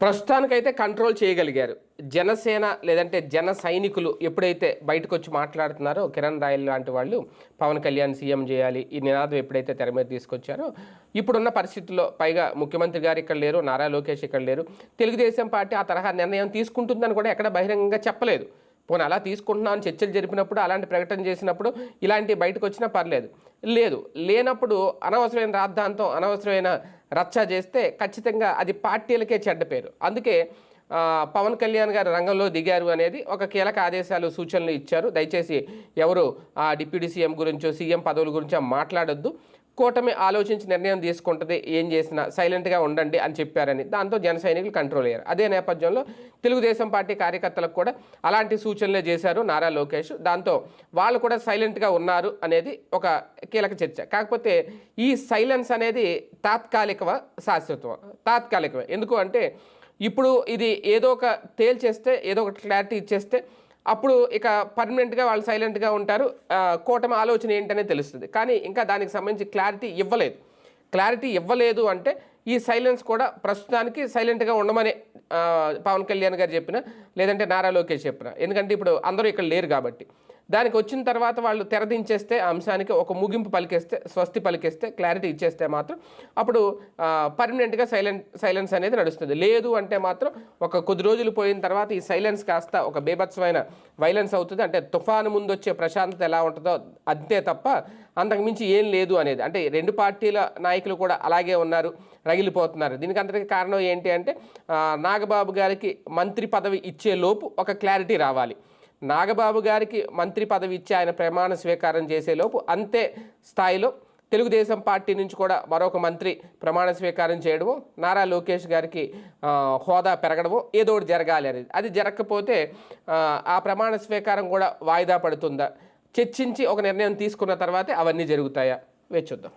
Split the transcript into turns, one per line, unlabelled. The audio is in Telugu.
ప్రస్తుతానికైతే కంట్రోల్ చేయగలిగారు. జనసేన లేదంటే జన సైనికులు ఎప్పుడైతే బయటకు వచ్చి మాట్లాడుతున్నారో కిరణ్ రాయల్ లాంటి వాళ్ళు పవన్ కళ్యాణ్ సీఎం చేయాలి ఈ నినాదం ఎప్పుడైతే తెర మీద తీసుకొచ్చారో ఇప్పుడున్న పరిస్థితుల్లో పైగా ముఖ్యమంత్రి గారు ఇక్కడ లేరు, నారా లోకేష్ ఇక్కడ లేరు, తెలుగుదేశం పార్టీ ఆ తరహా నిర్ణయం తీసుకుంటుందని కూడా ఎక్కడ బహిరంగంగా చెప్పలేదు. పోనీ అలా తీసుకుంటున్నాం అని చర్చలు జరిపినప్పుడు అలాంటి ప్రకటన చేసినప్పుడు ఇలాంటి బయటకు వచ్చినా పర్లేదు. లేనప్పుడు అనవసరమైన రాద్ధాంతం అనవసరమైన రచ్చ చేస్తే ఖచ్చితంగా అది పార్టీలకే చెడ్డ పేరు. అందుకే పవన్ కళ్యాణ్ గారు రంగంలో దిగారు అనేది ఒక కీలక ఆదేశాలు సూచనలు ఇచ్చారు. దయచేసి ఎవరు డిప్యూటీ సీఎం గురించో సీఎం పదవుల గురించో మాట్లాడొద్దు, కూటమి ఆలోచించి నిర్ణయం తీసుకుంటుంది, ఏం చేసినా సైలెంట్గా ఉండండి అని చెప్పారని. దాంతో జన సైనికులు కంట్రోల్ అయ్యారు. అదే నేపథ్యంలో తెలుగుదేశం పార్టీ కార్యకర్తలకు కూడా అలాంటి సూచనలే చేశారు నారా లోకేష్. దాంతో వాళ్ళు కూడా సైలెంట్గా ఉన్నారు అనేది ఒక కీలక చర్చ. కాకపోతే ఈ సైలెన్స్ అనేది తాత్కాలికమా శాశ్వతమా? తాత్కాలికమే. ఎందుకు అంటే ఇప్పుడు ఇది ఏదో ఒక తేల్చేస్తే ఏదో ఒక క్లారిటీ ఇచ్చేస్తే అప్పుడు ఇక పర్మనెంట్గా వాళ్ళు సైలెంట్గా ఉంటారు, కూటమి ఆలోచన ఏంటనే తెలుస్తుంది. కానీ ఇంకా దానికి సంబంధించి క్లారిటీ ఇవ్వలేదు అంటే ఈ సైలెన్స్ కూడా ప్రస్తుతానికి సైలెంట్గా ఉండమని పవన్ కళ్యాణ్ గారు చెప్పిన లేదంటే నారా లోకేష్ చెప్పిన. ఎందుకంటే ఇప్పుడు అందరూ ఇక్కడ లేరు కాబట్టి దానికి వచ్చిన తర్వాత వాళ్ళు తెరదించేస్తే ఆ అంశానికి ఒక ముగింపు పలికేస్తే, స్వస్తి పలికేస్తే, క్లారిటీ ఇచ్చేస్తే మాత్రం అప్పుడు పర్మనెంట్గా సైలెన్స్ అనేది నడుస్తుంది. లేదు అంటే మాత్రం ఒక కొద్ది రోజులు పోయిన తర్వాత ఈ సైలెన్స్ కాస్త ఒక బీభత్సమైన వైలెన్స్ అవుతుంది. అంటే తుఫాను ముందు వచ్చే ప్రశాంతత ఎలా ఉంటుందో అంతే తప్ప అంతకుమించి ఏం లేదు అనేది. అంటే రెండు పార్టీల నాయకులు కూడా అలాగే ఉన్నారు, రగిలిపోతున్నారు. దీనికి అంతటికీ కారణం ఏంటి అంటే నాగబాబు గారికి మంత్రి పదవి ఇచ్చే లోపు ఒక క్లారిటీ రావాలి. నాగబాబు గారికి మంత్రి పదవి ఇచ్చి ఆయన ప్రమాణ స్వీకారం చేసేలోపు అంతే స్థాయిలో తెలుగుదేశం పార్టీ నుంచి కూడా మరొక మంత్రి ప్రమాణ స్వీకారం చేయడము, నారా లోకేష్ గారికి హోదా పెరగడము ఏదో ఒకటి జరగాలి అనేది. అది జరగకపోతే ఆ ప్రమాణ స్వీకారం కూడా వాయిదా పడుతుందా, చర్చించి ఒక నిర్ణయం తీసుకున్న తర్వాతే అవన్నీ జరుగుతాయా వేచి చూద్దాం.